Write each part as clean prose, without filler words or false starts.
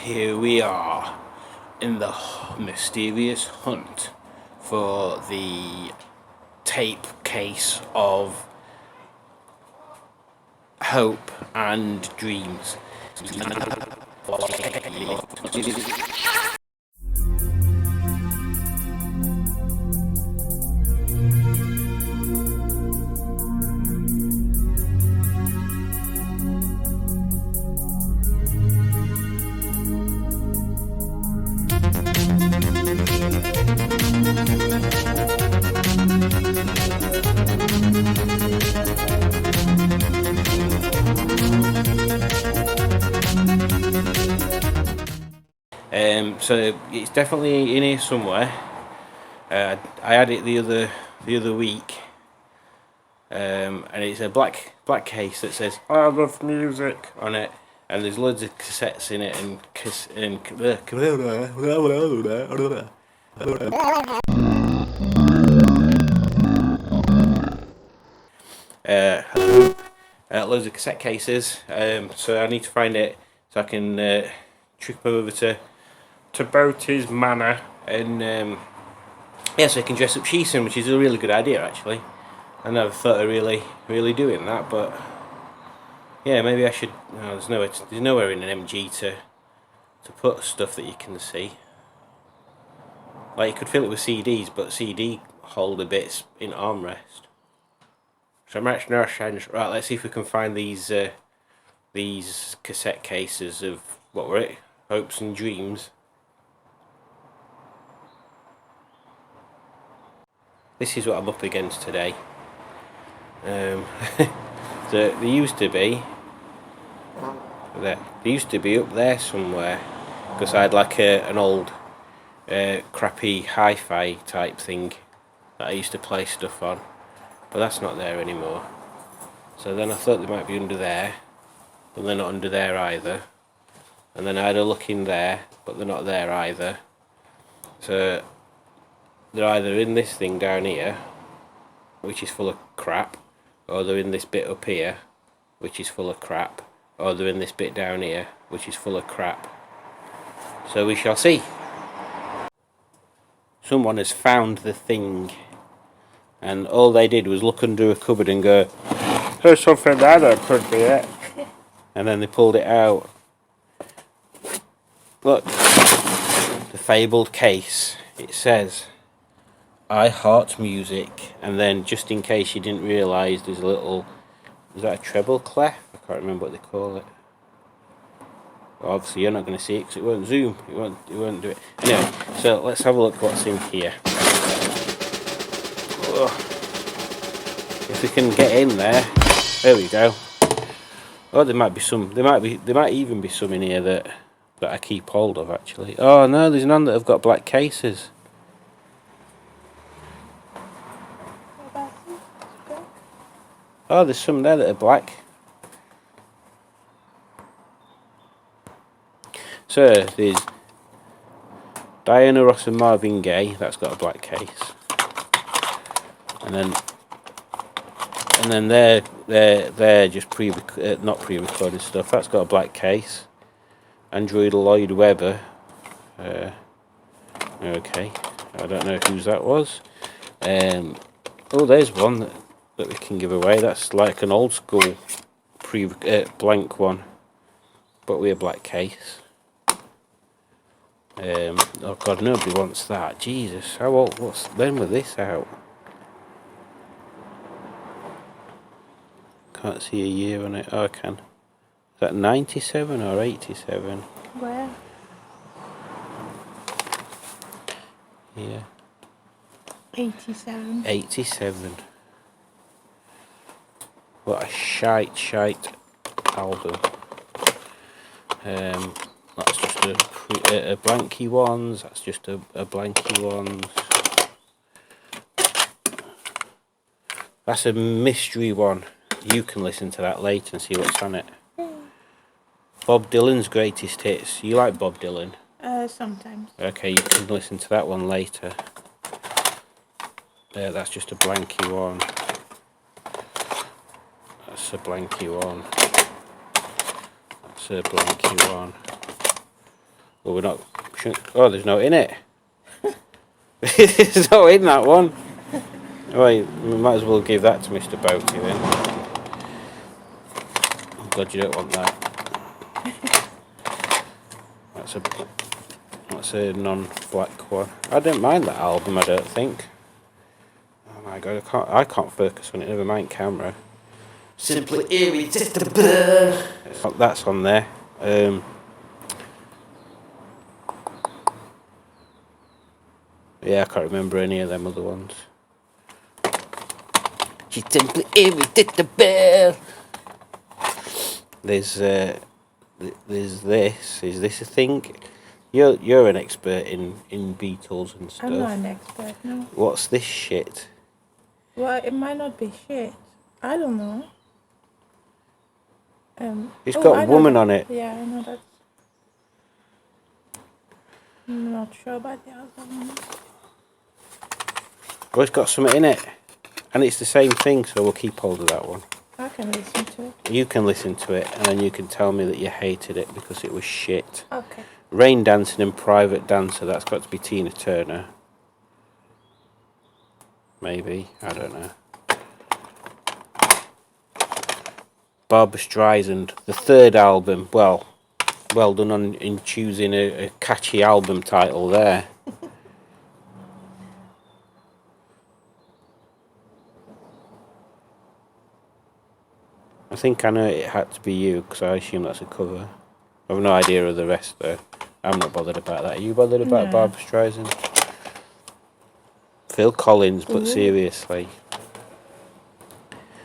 here we are in the mysterious hunt for the tape case of hope and dreams. So it's definitely in here somewhere. I had it the other week, and it's a black case that says "I love music" on it, and there's loads of cassettes in it loads of cassette cases. So I need to find it so I can trip over to Boaty's Manor and yeah, so I can dress up Sheeson, which is a really good idea actually. I never thought of really doing that, but yeah, maybe I should. No, there's nowhere in an MG to put stuff that you can see. Like you could fill it with CDs, but CD holder bits in armrest. So much no sense. Right, let's see if we can find these cassette cases of what were it? Hopes and Dreams. This is what I'm up against today. So they used to be up there somewhere, because I had like an old crappy hi-fi type thing that I used to play stuff on, but that's not there anymore. So then I thought they might be under there, but they're not under there either. And then I had a look in there, but they're not there either. So they're either in this thing down here, which is full of crap, or they're in this bit up here, which is full of crap, or they're in this bit down here, which is full of crap. So we shall see. Someone has found the thing, and all they did was look under a cupboard and go, "There's something there that could be it," and then they pulled it out. Look, the fabled case. It says "I heart music," and then just in case you didn't realise, there's a little, is that a treble clef? I can't remember what they call it. Well, obviously you're not going to see it because it won't zoom, it won't do it. Anyway, so let's have a look what's in here. Oh, if we can get in there we go. Oh, there might even be some in here that I keep hold of actually. Oh no, there's none that have got black cases. Oh, there's some there that are black. So there's Diana Ross and Marvin Gaye. That's got a black case. And then they're just not pre-recorded stuff. That's got a black case. Andrew Lloyd Webber. Okay, I don't know whose that was. Oh, there's one that we can give away. That's like an old school blank one, but with a black case. Oh god, nobody wants that. Jesus, how old? When was this out? Can't see a year on it. Oh, I can. Is that 97 or 87? Where? Yeah. 87. 87. What a shite album. That's just a blanky ones. That's just a blanky ones. That's a mystery one. You can listen to that later and see what's on it. Bob Dylan's greatest hits. You like Bob Dylan? Sometimes. Okay, you can listen to that one later. That's just a blanky one. That's a blanky one. That's a blanky one. Well, we're not. Oh, there's no in it. There's no in that one. Right, we might as well give that to Mr. Boaty then. Oh God, you don't want that. That's a non-black one. I don't mind that album. I don't think. Oh my God, I can't focus on it. Never mind camera. Simply irresistible. That's on there. Yeah, I can't remember any of them other ones. She's simply irresistible. There's this. Is this a thing? You're an expert in Beatles and stuff. I'm not an expert, no. What's this shit? Well, it might not be shit. I don't know. It's got I a know woman that. on it. Yeah, I know that. I'm not sure about the other one. Oh, it's got something in it. And it's the same thing, so we'll keep hold of that one. I can listen to it. You can listen to it, and then you can tell me that you hated it because it was shit. Okay. Rain Dancing and Private Dancer, that's got to be Tina Turner. Maybe, I don't know. Barbra Streisand, the third album. Well done in choosing a catchy album title there. I think I know it had to be you, because I assume that's a cover. I have no idea of the rest though. I'm not bothered about that. Are you bothered about No. Barbra Streisand? Phil Collins, but seriously.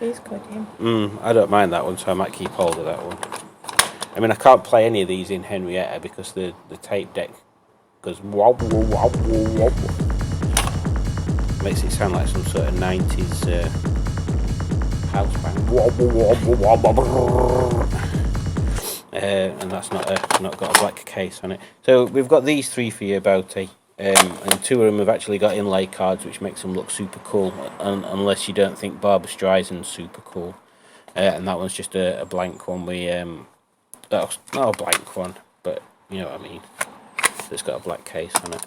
He's got him. I don't mind that one, so I might keep hold of that one. I mean, I can't play any of these in Henrietta because the tape deck goes wobble, wobble, wobble. Makes it sound like some sort of 90s house band. Wobble, wobble, wobble. And that's not got a black case on it. So we've got these three for you, Boaty. And two of them have actually got inlay cards, which makes them look super cool, unless you don't think Barbra Streisand's super cool. And that one's just a blank one. Not a blank one, but you know what I mean. It's got a black case on it.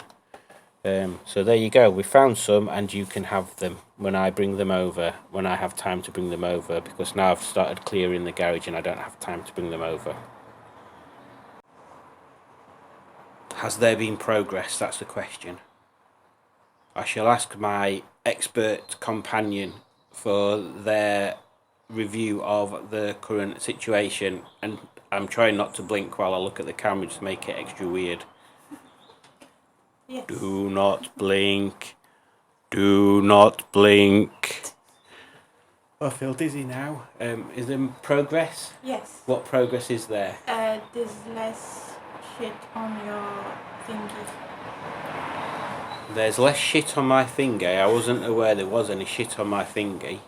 So there you go. We found some, and you can have them when I bring them over, when I have time to bring them over, because now I've started clearing the garage and I don't have time to bring them over. Has there been progress? That's the question. I shall ask my expert companion for their review of the current situation, and I'm trying not to blink while I look at the camera just to make it extra weird. Yes. Do not blink. Do not blink. I feel dizzy now. Is there progress? Yes. What progress is there? There's less shit on your thingy. There's less shit on my thingy. I wasn't aware there was any shit on my thingy.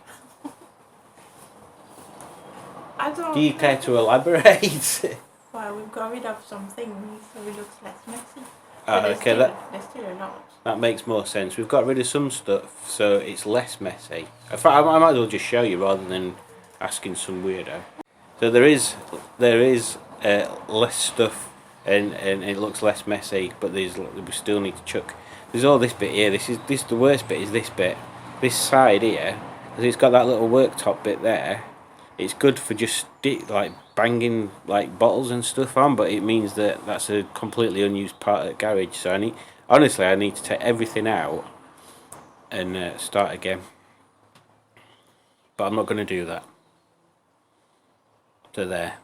I don't. Do you care to elaborate? Well, we've got rid of some things, so it looks less messy. Oh, But okay, there's still a lot. that makes more sense. We've got rid of some stuff, so it's less messy. In fact, I might as well just show you rather than asking some weirdo. So there is less stuff, and it looks less messy, but we still need to chuck. There's all this bit here. The worst bit is this bit. This side here, because it's got that little worktop bit there. It's good for just like banging like bottles and stuff on, but it means that that's a completely unused part of the garage. So I need to take everything out and start again. But I'm not going to do that. So there.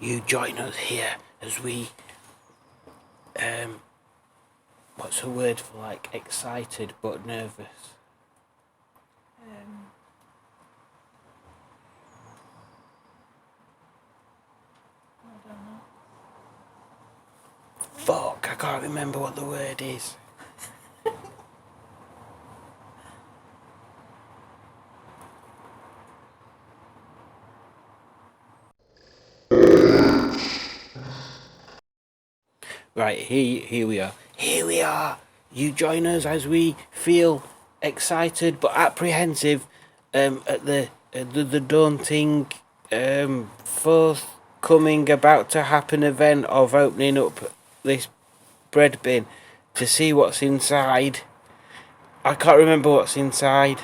You join us here as we what's a word for like excited but nervous? I don't know. Fuck, I can't remember what the word is. Right, here we are. Here we are. You join us as we feel excited but apprehensive at the daunting forthcoming about to happen event of opening up this bread bin to see what's inside. I can't remember what's inside.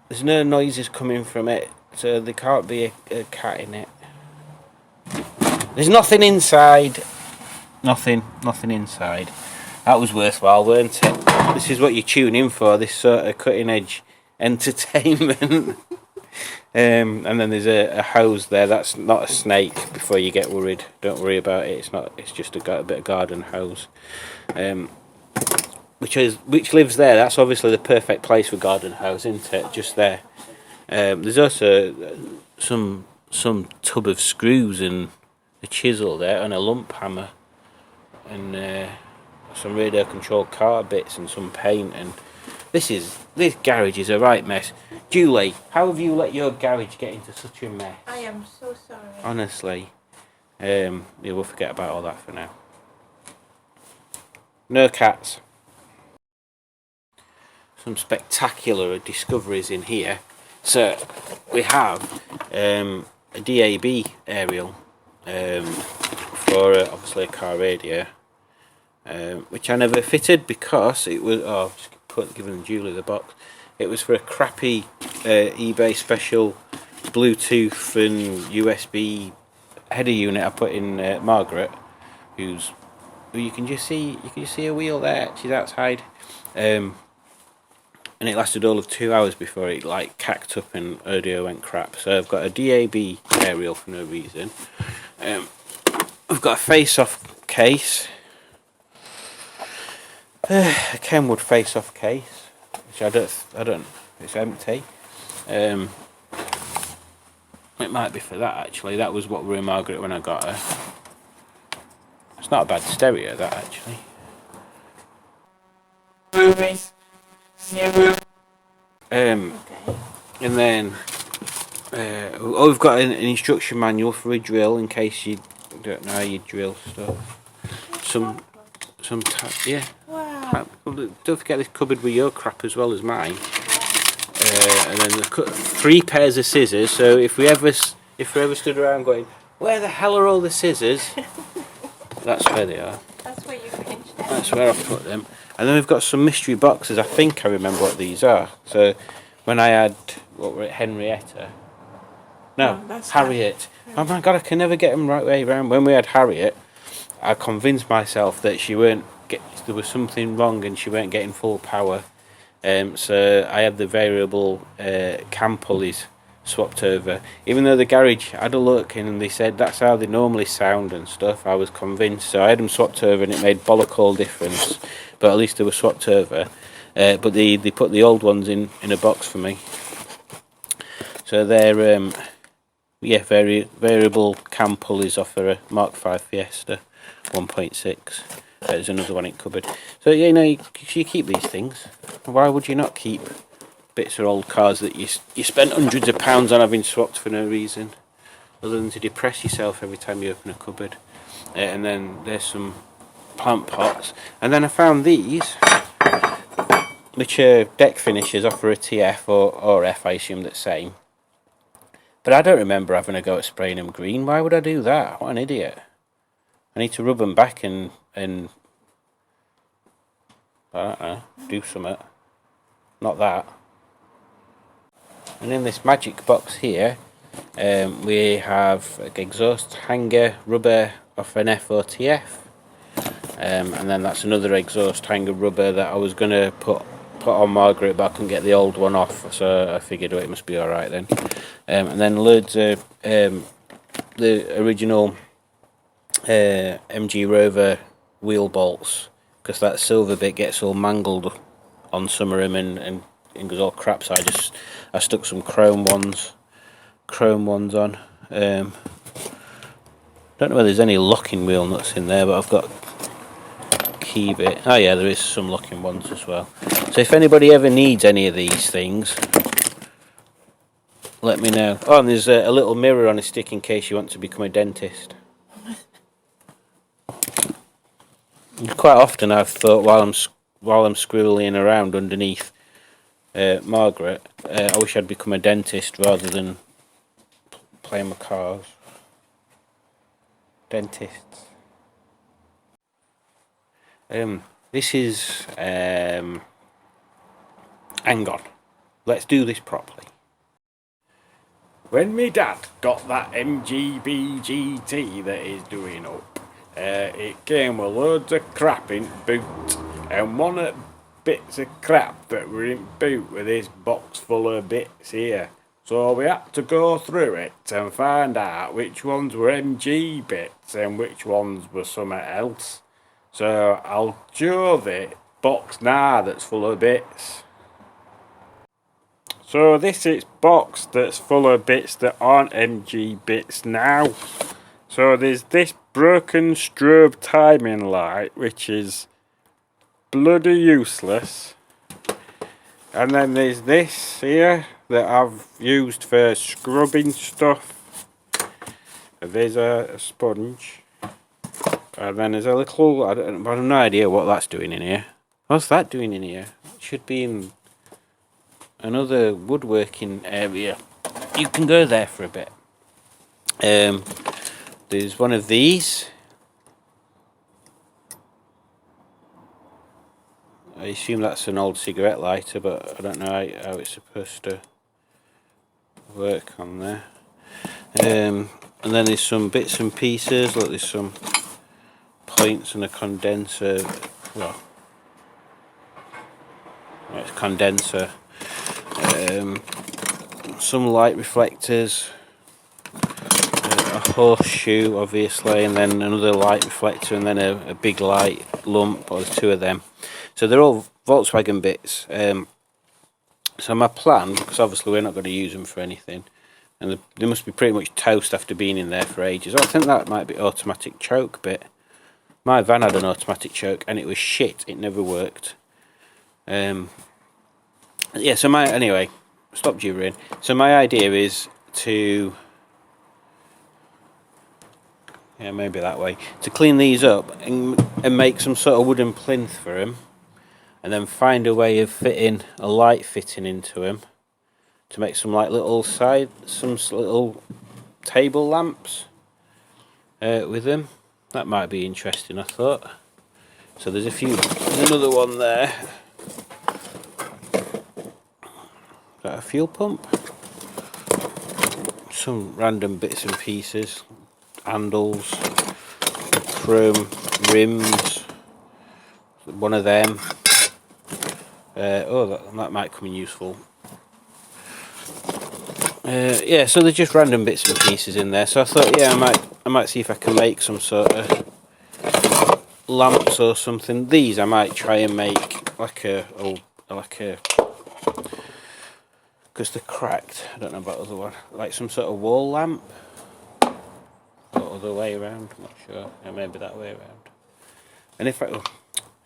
There's no noises coming from it, so there can't be a cat in it. There's nothing inside. Nothing inside. That was worthwhile, weren't it? This is what you tune in for, this sort of cutting edge entertainment. And then there's a hose there. That's not a snake. Before you get worried, don't worry about it. It's not. It's just a bit of garden hose, which lives there. That's obviously the perfect place for garden hose, isn't it? Just there. There's also some tub of screws and a chisel there and a lump hammer and some radio controlled car bits and some paint. And this garage is a right mess. Julie, how have you let your garage get into such a mess? I am so sorry. Honestly. Yeah, we'll forget about all that for now. No cats. Some spectacular discoveries in here. So, we have a DAB aerial for obviously a car radio, which I never fitted because it was... Oh, just giving Julie the box. It was for a crappy eBay special Bluetooth and USB header unit I put in Margaret, who you can just see a wheel there. She's outside, and it lasted all of 2 hours before it like cacked up and audio went crap. So I've got a DAB aerial for no reason. I've got a face-off case, a Kenwood face-off case. I don't. It's empty. It might be for that actually. That was what were in Margaret when I got her. It's not a bad stereo, that actually. Movies. Okay. And then we've got an instruction manual for a drill in case you don't know how you drill stuff. Yeah. Wow. Don't forget this cupboard with your crap as well as mine. And then 3 pairs of scissors. So if we ever stood around going, where the hell are all the scissors? That's where they are. That's where you pinched them. That's where I put them. And then we've got some mystery boxes. I think I remember what these are. So when I had Henrietta. No, that's Harriet. Oh my God, I can never get them right way around. When we had Harriet, I convinced myself that there was something wrong and she weren't getting full power. So I had the variable cam pulleys swapped over. Even though the garage had a look and they said that's how they normally sound and stuff, I was convinced. So I had them swapped over and it made bollock all difference. But at least they were swapped over. But they put the old ones in a box for me. So they're variable cam pulleys off a Mark V Fiesta 1.6. There's another one in cupboard. So you know you keep these things. Why would you not keep bits of old cars that you spent hundreds of pounds on having swapped for no reason, other than to depress yourself every time you open a cupboard? And then there's some plant pots. And then I found these, which are deck finishes off for a TF or F, I assume that's same. But I don't remember having a go at spraying them green. Why would I do that? What an idiot. I need to rub them back and I don't know, do something. Not that. And in this magic box here, we have an exhaust hanger rubber off an F or TF. And then that's another exhaust hanger rubber that I was going to put on Margaret, but I couldn't get the old one off, so I figured it must be alright then. And then loads of the original MG Rover wheel bolts, because that silver bit gets all mangled on some of them and goes all crap, so I stuck some chrome ones on. Don't know whether there's any locking wheel nuts in there, but I've got key bit. Oh yeah, there is some locking ones as well. So if anybody ever needs any of these things, let me know. Oh, and there's a little mirror on a stick in case you want to become a dentist. Quite often I've thought while I'm squirreling around underneath Margaret, I wish I'd become a dentist rather than playing with cars. Dentists. This is hang on. Let's do this properly. When me dad got that MGB GT that he's doing up, it came with loads of crap in boot, and one of the bits of crap that were in boot with this box full of bits here. So we had to go through it and find out which ones were MG bits and which ones were something else. So I'll show the box now that's full of bits. So this is box that's full of bits that aren't MG bits now. So there's this broken strobe timing light, which is bloody useless. And then there's this here that I've used for scrubbing stuff. There's a sponge. And then there's a little, I have no idea what that's doing in here. What's that doing in here? It should be in another woodworking area. You can go there for a bit. There's one of these. I assume that's an old cigarette lighter, but I don't know how it's supposed to work on there. And then there's some bits and pieces. Look, there's some points and a condenser. Well, it's condenser. Some light reflectors. A horseshoe, obviously, and then another light reflector, and then a big light lump, or two of them. So they're all Volkswagen bits. So my plan, because obviously we're not going to use them for anything, and they must be pretty much toast after being in there for ages. I think that might be automatic choke bit. My van had an automatic choke and it was shit. It never worked. Yeah. So anyway, stop gibbering. So my idea is to, yeah, maybe that way, to clean these up and make some sort of wooden plinth for them. And then find a way of fitting a light fitting into them to make some like little little table lamps with them. That might be interesting, I thought. So there's another one there. Is that a fuel pump? Some random bits and pieces, handles, chrome rims, one of them. That might come in useful. Yeah, so there's just random bits and pieces in there. So I thought, yeah, I might see if I can make some sort of lamps or something. These I might try and make because they're cracked. I don't know about the other one. Like some sort of wall lamp. Or other way around. I'm not sure. Yeah, maybe that way around. And if it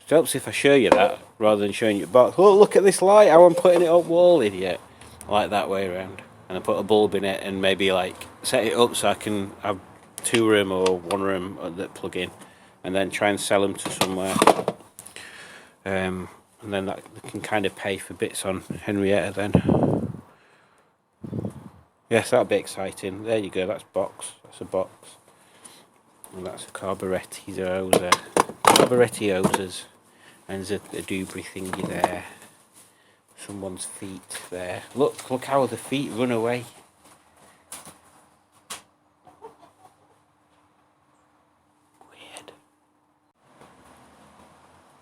helps if I show you that rather than showing you the box. Oh, look at this light, how I'm putting it up wall, idiot. I like that way around. And I put a bulb in it and maybe like set it up so I can have 2 room or 1 room that plug in, and then try and sell them to somewhere. And then that can kind of pay for bits on Henrietta then. Yes, that'll be exciting. There you go, that's a box. And that's a carburetti hose. Carburetti hoses. And there's a doobry thingy there. Someone's feet there. Look how the feet run away. Weird.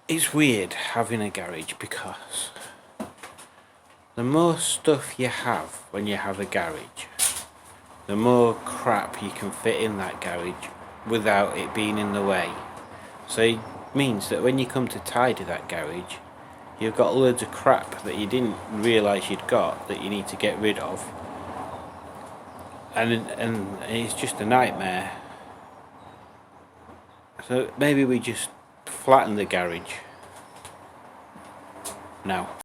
It's weird having a garage because the more stuff you have when you have a garage, the more crap you can fit in that garage without it being in the way. So it means that when you come to tidy that garage, you've got loads of crap that you didn't realise you'd got that you need to get rid of, and it's just a nightmare. So maybe we just flatten the garage now.